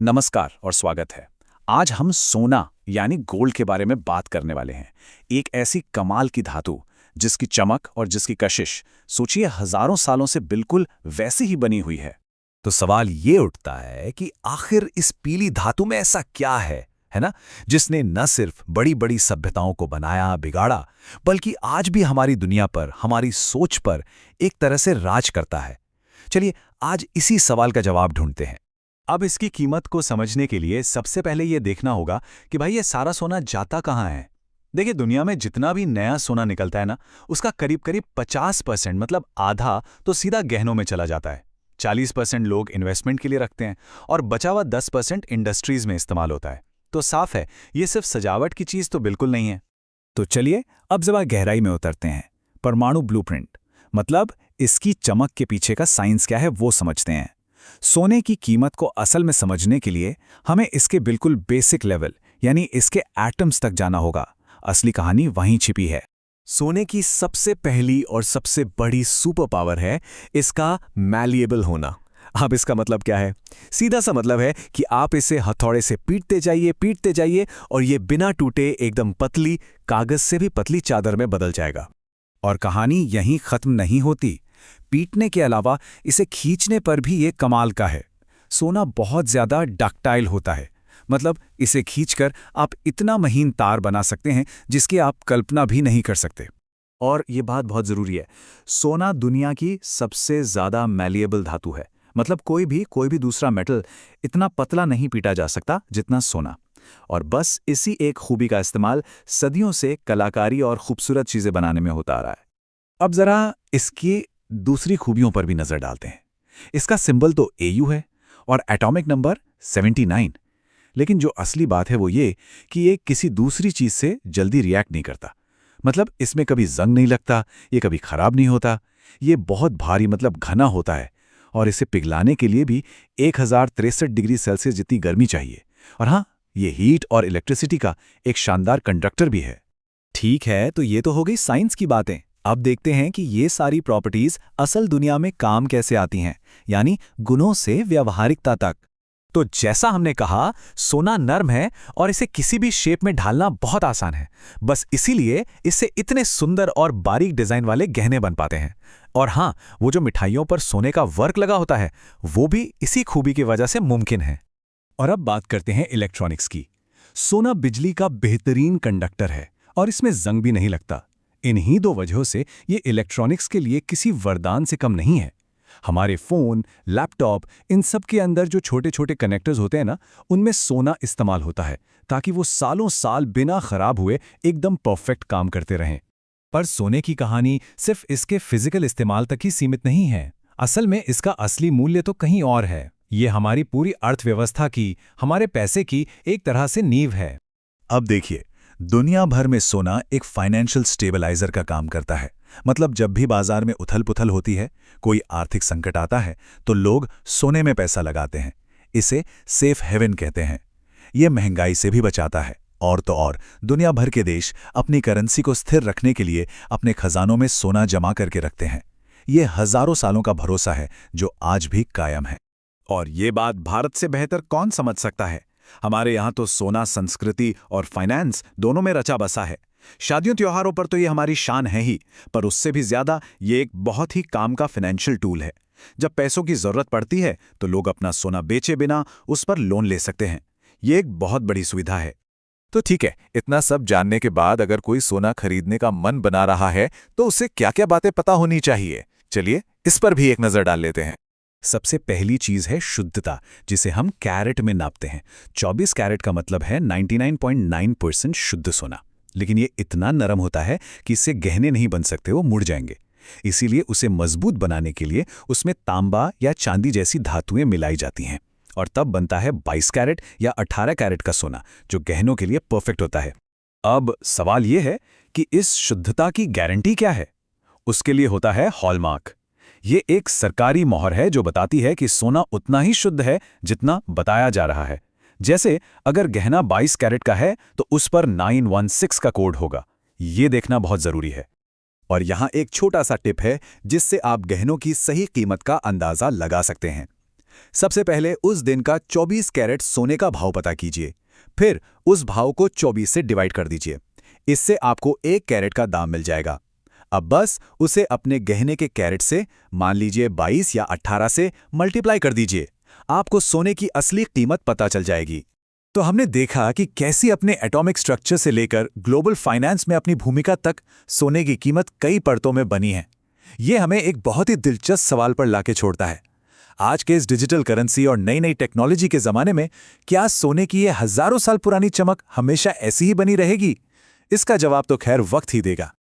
नमस्कार और स्वागत है। आज हम सोना यानी गोल्ड के बारे में बात करने वाले हैं। एक ऐसी कमाल की धातु जिसकी चमक और जिसकी कशिश सोचिए हजारों सालों से बिल्कुल वैसी ही बनी हुई है। तो सवाल ये उठता है कि आखिर इस पीली धातु में ऐसा क्या है ना, जिसने न सिर्फ बड़ी बड़ी सभ्यताओं को बनाया बिगाड़ा, बल्कि आज भी हमारी दुनिया पर, हमारी सोच पर एक तरह से राज करता है। चलिए आज इसी सवाल का जवाब ढूंढते हैं। अब इसकी कीमत को समझने के लिए सबसे पहले ये देखना होगा कि भाई ये सारा सोना जाता कहाँ है। देखिए दुनिया में जितना भी नया सोना निकलता है ना, उसका करीब करीब 50% मतलब आधा तो सीधा गहनों में चला जाता है। 40% लोग इन्वेस्टमेंट के लिए रखते हैं और बचा हुआ 10% इंडस्ट्रीज में इस्तेमाल होता है। तो साफ है ये सिर्फ सजावट की चीज तो बिल्कुल नहीं है। तो चलिए अब जरा गहराई में उतरते हैं। परमाणु ब्लूप्रिंट मतलब इसकी चमक के पीछे का साइंस क्या है वो समझते हैं। सोने की कीमत को असल में समझने के लिए हमें इसके बिल्कुल बेसिक लेवल यानी इसके एटम्स तक जाना होगा। असली कहानी वहीं छिपी है। सोने की सबसे पहली और सबसे बड़ी सुपर पावर है इसका मैलिएबल होना। अब इसका मतलब क्या है? सीधा सा मतलब है कि आप इसे हथौड़े से पीटते जाइए और ये बिना टूटे एकदम पतली, कागज से भी पतली चादर में बदल जाएगा। और कहानी यहीं खत्म नहीं होती। पीटने के अलावा इसे खींचने पर भी ये कमाल का है। सोना बहुत ज्यादा डक्टाइल होता है, मतलब इसे खींचकर आप इतना महीन तार बना सकते हैं जिसकी आप कल्पना भी नहीं कर सकते। और ये बात बहुत जरूरी है, सोना दुनिया की सबसे ज्यादा मैलिएबल धातु है। मतलब कोई भी दूसरा मेटल इतना पतला नहीं पीटा जा सकता जितना सोना। और बस इसी एक खूबी का इस्तेमाल सदियों से कलाकारी और खूबसूरत चीजें बनाने में होता आ रहा है। अब जरा इसकी दूसरी खूबियों पर भी नजर डालते हैं। इसका सिंबल तो AU है और एटॉमिक नंबर 79। लेकिन जो असली बात है वो ये कि ये किसी दूसरी चीज से जल्दी रिएक्ट नहीं करता। मतलब इसमें कभी जंग नहीं लगता, ये कभी खराब नहीं होता। ये बहुत भारी मतलब घना होता है और इसे पिघलाने के लिए भी 1063 डिग्री सेल्सियस जितनी गर्मी चाहिए। और हाँ, ये हीट और इलेक्ट्रिसिटी का एक शानदार कंडक्टर भी है। ठीक है, तो ये तो हो गई साइंस की बातें। अब देखते हैं कि ये सारी प्रॉपर्टीज असल दुनिया में काम कैसे आती हैं, यानी गुणों से व्यावहारिकता तक। तो जैसा हमने कहा, सोना नर्म है और इसे किसी भी शेप में ढालना बहुत आसान है। बस इसीलिए इससे इतने सुंदर और बारीक डिजाइन वाले गहने बन पाते हैं। और हाँ, वो जो मिठाइयों पर सोने का वर्क लगा होता है वो भी इसी खूबी की वजह से मुमकिन है। और अब बात करते हैं इलेक्ट्रॉनिक्स की। सोना बिजली का बेहतरीन कंडक्टर है और इसमें जंग भी नहीं लगता। इन्हीं दो वजहों से ये इलेक्ट्रॉनिक्स के लिए किसी वरदान से कम नहीं है। हमारे फोन, लैपटॉप, इन सब के अंदर जो छोटे छोटे कनेक्टर्स होते हैं ना, उनमें सोना इस्तेमाल होता है ताकि वो सालों साल बिना खराब हुए एकदम परफेक्ट काम करते रहें। पर सोने की कहानी सिर्फ इसके फिजिकल इस्तेमाल तक ही सीमित नहीं है। असल में इसका असली मूल्य तो कहीं और है। ये हमारी पूरी अर्थव्यवस्था की, हमारे पैसे की एक तरह से नींव है। अब देखिए, दुनिया भर में सोना एक फाइनेंशियल स्टेबलाइजर का काम करता है। मतलब जब भी बाजार में उथल-पुथल होती है, कोई आर्थिक संकट आता है, तो लोग सोने में पैसा लगाते हैं। इसे सेफ हेवन कहते हैं। ये महंगाई से भी बचाता है। और तो और दुनिया भर के देश अपनी करेंसी को स्थिर रखने के लिए अपने खजानों में सोना जमा करके रखते हैं। ये हजारों सालों का भरोसा है जो आज भी कायम है। और ये बात भारत से बेहतर कौन समझ सकता है। हमारे यहाँ तो सोना संस्कृति और फाइनेंस दोनों में रचा बसा है। शादियों त्योहारों पर तो ये हमारी शान है ही, पर उससे भी ज्यादा ये एक बहुत ही काम का फाइनेंशियल टूल है। जब पैसों की जरूरत पड़ती है तो लोग अपना सोना बेचे बिना उस पर लोन ले सकते हैं। ये एक बहुत बड़ी सुविधा है। तो ठीक है, इतना सब जानने के बाद अगर कोई सोना खरीदने का मन बना रहा है तो उसे क्या क्या बातें पता होनी चाहिए? चलिए इस पर भी एक नजर डाल लेते हैं। सबसे पहली चीज है शुद्धता, जिसे हम कैरेट में नापते हैं। 24 कैरेट का मतलब है 99.9% शुद्ध सोना। लेकिन ये इतना नरम होता है कि इससे गहने नहीं बन सकते, वो मुड़ जाएंगे। इसीलिए उसे मजबूत बनाने के लिए उसमें तांबा या चांदी जैसी धातुएं मिलाई जाती हैं और तब बनता है 22 कैरेट या 18 कैरेट का सोना, जो गहनों के लिए परफेक्ट होता है। अब सवाल ये है कि इस शुद्धता की गारंटी क्या है? उसके लिए होता है हॉलमार्क। ये एक सरकारी मोहर है जो बताती है कि सोना उतना ही शुद्ध है जितना बताया जा रहा है। जैसे अगर गहना 22 कैरेट का है तो उस पर 916 का कोड होगा। ये देखना बहुत जरूरी है। और यहाँ एक छोटा सा टिप है जिससे आप गहनों की सही कीमत का अंदाजा लगा सकते हैं। सबसे पहले उस दिन का 24 कैरेट सोने का भाव पता कीजिए। फिर उस भाव को 24 से डिवाइड कर दीजिए। इससे आपको 1 कैरेट का दाम मिल जाएगा। अब बस उसे अपने गहने के कैरेट से, मान लीजिए 22 या 18 से मल्टीप्लाई कर दीजिए। आपको सोने की असली कीमत पता चल जाएगी। तो हमने देखा कि कैसी अपने एटॉमिक स्ट्रक्चर से लेकर ग्लोबल फाइनेंस में अपनी भूमिका तक सोने की कीमत कई परतों में बनी है। ये हमें एक बहुत ही दिलचस्प सवाल पर लाके छोड़ता है। आज के इस डिजिटल करेंसी और नई नई टेक्नोलॉजी के ज़माने में क्या सोने की ये हज़ारों साल पुरानी चमक हमेशा ऐसी ही बनी रहेगी? इसका जवाब तो खैर वक्त ही देगा।